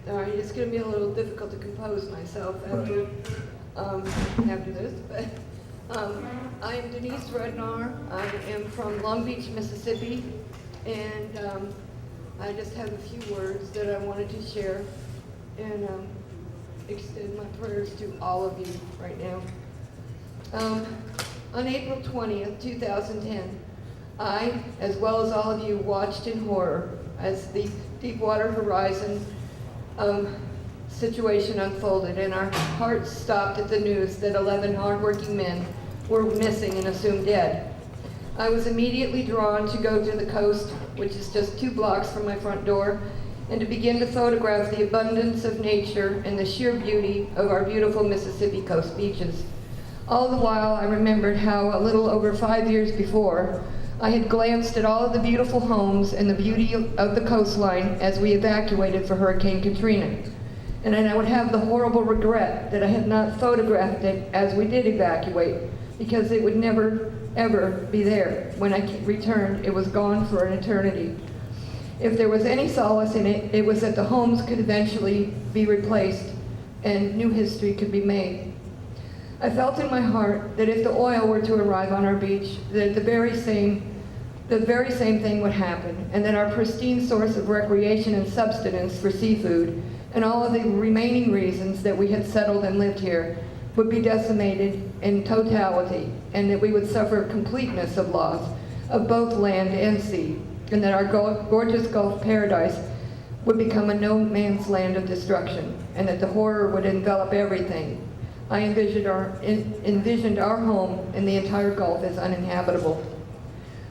All right, it's going to be a little difficult to compose myself after, after this, but I am Denise Rednour. I am from Long Beach, Mississippi, and I just have a few words that I wanted to share and extend my prayers to all of you right now. On April 20th, 2010, I, as well as all of you, watched in horror as the Deepwater Horizon situation unfolded, and our hearts stopped at the news that 11 hardworking men were missing and assumed dead. I was immediately drawn to go to the coast, which is just 2 blocks from my front door, and to begin to photograph the abundance of nature and the sheer beauty of our beautiful Mississippi coast beaches. All the while, I remembered how a little over 5 years before, I had glanced at all of the beautiful homes and the beauty of the coastline as we evacuated for Hurricane Katrina. And then I would have the horrible regret that I had not photographed it as we did evacuate, because it would never, ever be there. When I returned, it was gone for an eternity. If there was any solace in it, it was that the homes could eventually be replaced and new history could be made. I felt in my heart that if the oil were to arrive on our beach, that the very same thing would happen, and that our pristine source of recreation and subsistence for seafood, and all of the remaining reasons that we had settled and lived here, would be decimated in totality, and that we would suffer completeness of loss of both land and sea, and that our gorgeous Gulf paradise would become a no-man's land of destruction, and that the horror would envelop everything. I envisioned our home in the entire Gulf as uninhabitable.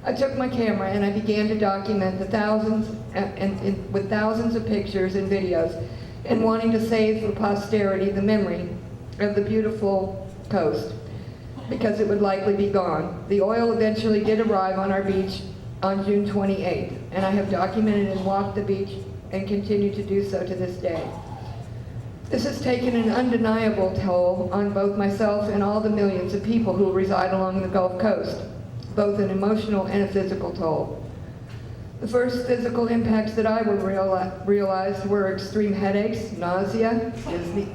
I took my camera and I began to document the with thousands of pictures and videos, and wanting to save for posterity the memory of the beautiful coast, because it would likely be gone. The oil eventually did arrive on our beach on June 28th, and I have documented and walked the beach and continue to do so to this day. This has taken an undeniable toll on both myself and all the millions of people who reside along the Gulf Coast, both an emotional and a physical toll. The first physical impacts that I realized were extreme headaches, nausea,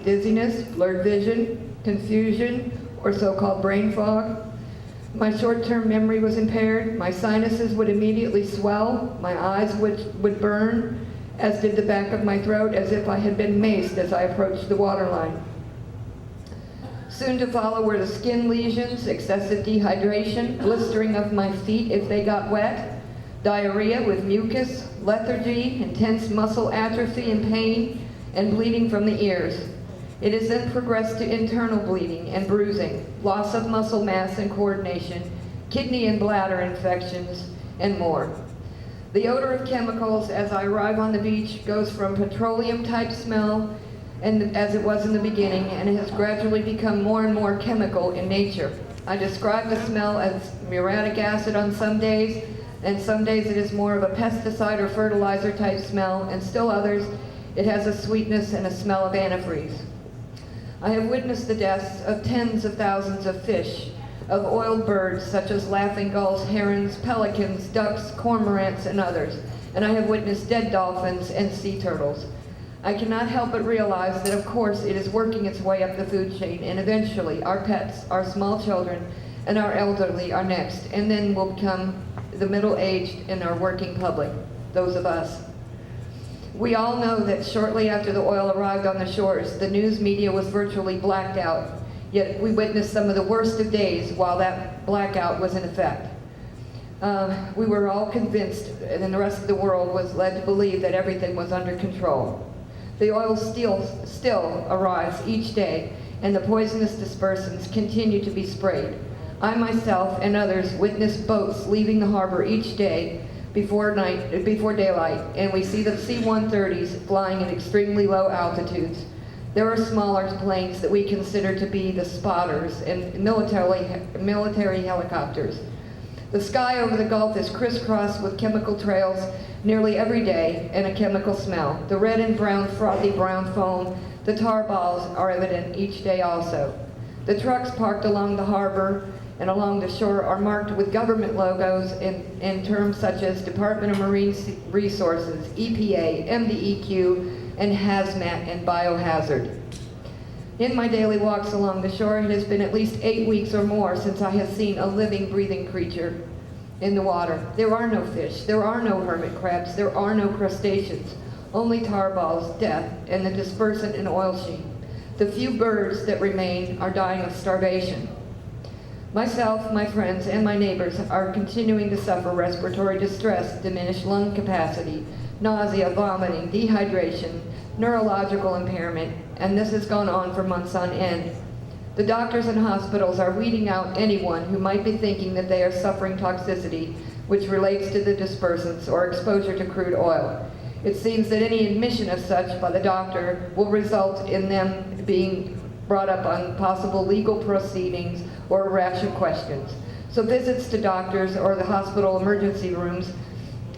dizziness, blurred vision, confusion, or so-called brain fog. My short-term memory was impaired, my sinuses would immediately swell, my eyes would burn, as did the back of my throat, as if I had been maced as I approached the waterline. Soon to follow were the skin lesions, excessive dehydration, blistering of my feet if they got wet, diarrhea with mucus, lethargy, intense muscle atrophy and pain, and bleeding from the ears. It has then progressed to internal bleeding and bruising, loss of muscle mass and coordination, kidney and bladder infections, and more. The odor of chemicals as I arrive on the beach goes from petroleum-type smell, and as it was in the beginning, and it has gradually become more and more chemical in nature. I describe the smell as muriatic acid on some days, and some days it is more of a pesticide or fertilizer type smell, and still others it has a sweetness and a smell of antifreeze. I have witnessed the deaths of tens of thousands of fish, of oiled birds such as laughing gulls, herons, pelicans, ducks, cormorants, and others, and I have witnessed dead dolphins and sea turtles. I cannot help but realize that of course it is working its way up the food chain, and eventually our pets, our small children, and our elderly are next, and then will become the middle-aged and our working public, those of us. We all know that shortly after the oil arrived on the shores, the news media was virtually blacked out. Yet we witnessed some of the worst of days while that blackout was in effect. We were all convinced, and the rest of the world was led to believe that everything was under control. The oil still arrives each day, and the poisonous dispersants continue to be sprayed. I myself and others witness boats leaving the harbor each day before daylight, and we see the C-130s flying at extremely low altitudes. There are smaller planes that we consider to be the spotters and military helicopters. The sky over the Gulf is crisscrossed with chemical trails nearly every day and a chemical smell. The red and brown frothy brown foam, the tar balls are evident each day also. The trucks parked along the harbor and along the shore are marked with government logos in terms such as Department of Marine Resources, EPA, MDEQ, and hazmat and biohazard. In my daily walks along the shore, it has been at least 8 weeks or more since I have seen a living, breathing creature in the water. There are no fish, there are no hermit crabs, there are no crustaceans, only tar balls, death, and the dispersant and oil sheen. The few birds that remain are dying of starvation. Myself, my friends, and my neighbors are continuing to suffer respiratory distress, diminished lung capacity, nausea, vomiting, dehydration, neurological impairment, and this has gone on for months on end. The doctors and hospitals are weeding out anyone who might be thinking that they are suffering toxicity, which relates to the dispersants or exposure to crude oil. It seems that any admission of such by the doctor will result in them being brought up on possible legal proceedings or a rash of questions. So visits to doctors or the hospital emergency rooms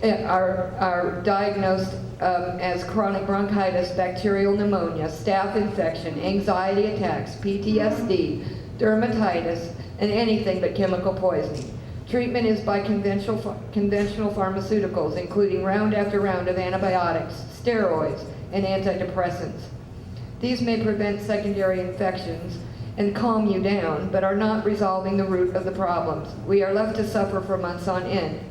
are diagnosed as chronic bronchitis, bacterial pneumonia, staph infection, anxiety attacks, PTSD, dermatitis, and anything but chemical poisoning. Treatment is by conventional pharmaceuticals, including round after round of antibiotics, steroids, and antidepressants. These may prevent secondary infections and calm you down, but are not resolving the root of the problems. We are left to suffer for months on end.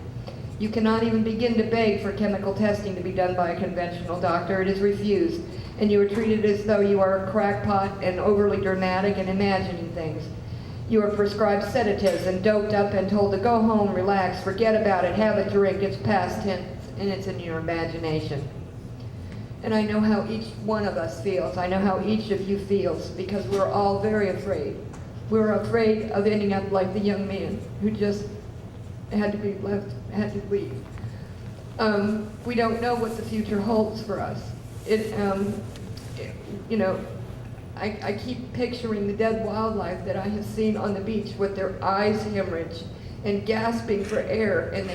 You cannot even begin to beg for chemical testing to be done by a conventional doctor. It is refused, and you are treated as though you are a crackpot and overly dramatic and imagining things. You are prescribed sedatives and doped up and told to go home, relax, forget about it, have a drink, it's past tense, and it's in your imagination. And I know how each one of us feels. I know how each of you feels, because we're all very afraid. We're afraid of ending up like the young man who just had to leave. We don't know what the future holds for us. I keep picturing the dead wildlife that I have seen on the beach with their eyes hemorrhaged and gasping for air, and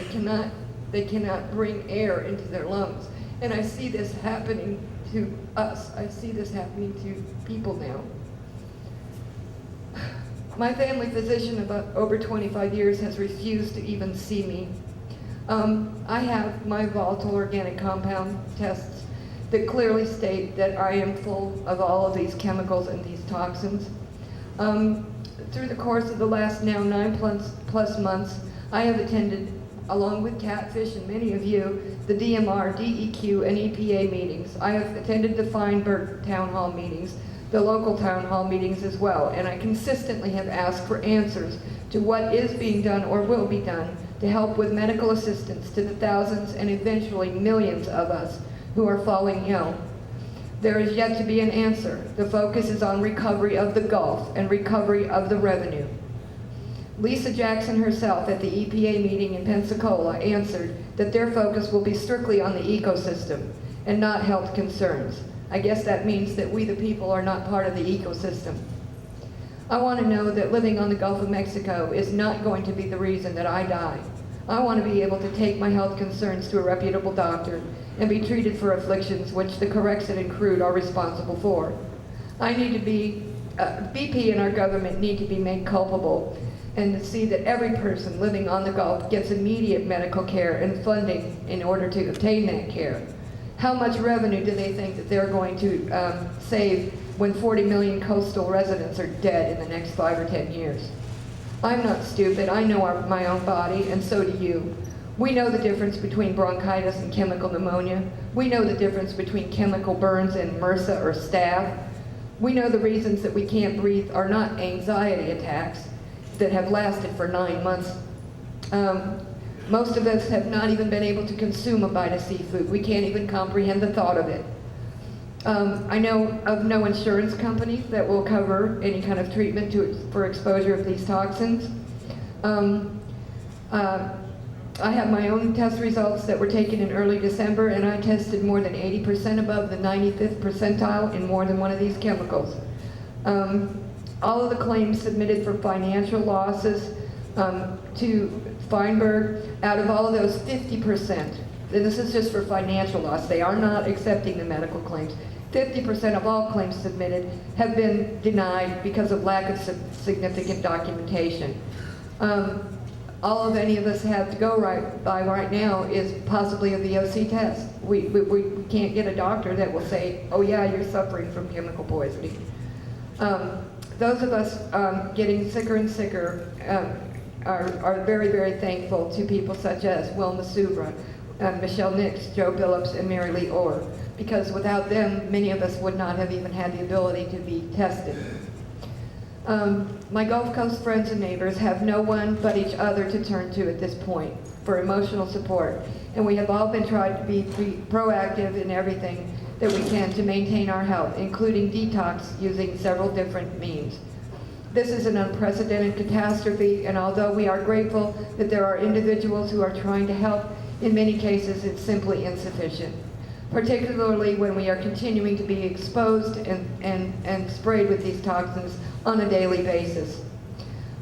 they cannot bring air into their lungs. And I see this happening to us. I see this happening to people now. My family physician of over 25 years has refused to even see me. I have my volatile organic compound tests that clearly state that I am full of all of these chemicals and these toxins. Through the course of the last now 9+ months, I have attended, along with Catfish and many of you, the DMR, DEQ, and EPA meetings. I have attended the Feinberg town hall meetings, the local town hall meetings as well, and I consistently have asked for answers to what is being done or will be done to help with medical assistance to the thousands and eventually millions of us who are falling ill. There is yet to be an answer. The focus is on recovery of the Gulf and recovery of the revenue. Lisa Jackson herself at the EPA meeting in Pensacola answered that their focus will be strictly on the ecosystem and not health concerns. I guess that means that we the people are not part of the ecosystem. I want to know that living on the Gulf of Mexico is not going to be the reason that I die. I want to be able to take my health concerns to a reputable doctor and be treated for afflictions which the Corexit and crude are responsible for. I need to be, BP and our government need to be made culpable and to see that every person living on the Gulf gets immediate medical care and funding in order to obtain that care. How much revenue do they think that they're going to save when 40 million coastal residents are dead in the next 5 or 10 years? I'm not stupid. I know my own body, and so do you. We know the difference between bronchitis and chemical pneumonia. We know the difference between chemical burns and MRSA or staph. We know the reasons that we can't breathe are not anxiety attacks that have lasted for 9 months. Most of us have not even been able to consume a bite of seafood. We can't even comprehend the thought of it. I know of no insurance company that will cover any kind of treatment for exposure of these toxins. I have my own test results that were taken in early December, and I tested more than 80% above the 95th percentile in more than one of these chemicals. All of the claims submitted for financial losses to Feinberg, out of all of those 50%, and this is just for financial loss, they are not accepting the medical claims, 50% of all claims submitted have been denied because of lack of significant documentation. all of any of us have to go right now is possibly a VOC test. We can't get a doctor that will say, oh yeah, you're suffering from chemical poisoning. Those of us getting sicker and sicker are very, very thankful to people such as Wilma Subra, Michelle Nix, Joe Billups, and Mary Lee Orr, because without them, many of us would not have even had the ability to be tested. My Gulf Coast friends and neighbors have no one but each other to turn to at this point for emotional support, and we have all been trying to be proactive in everything that we can to maintain our health, including detox using several different means. This is an unprecedented catastrophe, and although we are grateful that there are individuals who are trying to help, in many cases it's simply insufficient, particularly when we are continuing to be exposed and sprayed with these toxins on a daily basis.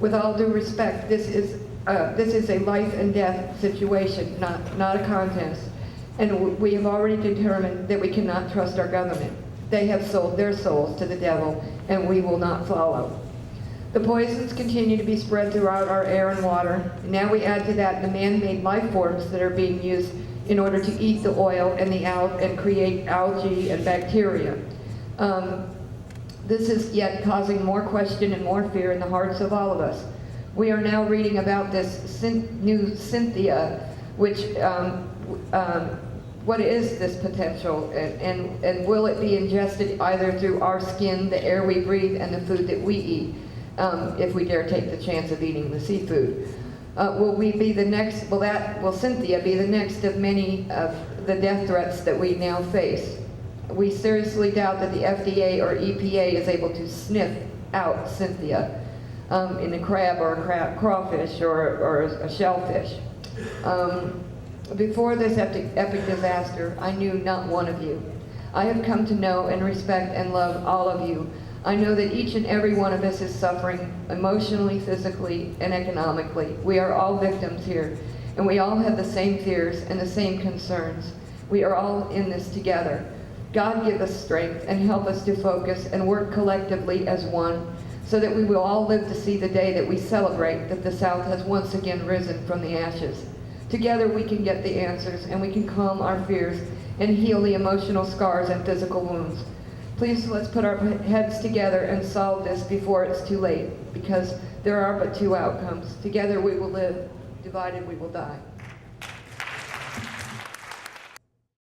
With all due respect, this is a life and death situation, not a contest, and we have already determined that we cannot trust our government. They have sold their souls to the devil, and we will not follow. The poisons continue to be spread throughout our air and water. Now we add to that the man-made life forms that are being used in order to eat the oil and create algae and bacteria. This is yet causing more question and more fear in the hearts of all of us. We are now reading about this new Cynthia, which, what is this potential, and will it be ingested either through our skin, the air we breathe, and the food that we eat, if we dare take the chance of eating the seafood? Will Cynthia be the next of many of the death threats that we now face? We seriously doubt that the FDA or EPA is able to sniff out Cynthia in a crab or a crawfish or a shellfish. Before this epic disaster, I knew not one of you. I have come to know and respect and love all of you. I know that each and every one of us is suffering emotionally, physically, and economically. We are all victims here, and we all have the same fears and the same concerns. We are all in this together. God give us strength and help us to focus and work collectively as one, so that we will all live to see the day that we celebrate that the South has once again risen from the ashes. Together we can get the answers, and we can calm our fears and heal the emotional scars and physical wounds. Please, let's put our heads together and solve this before it's too late, because there are but two outcomes. Together we will live, divided we will die.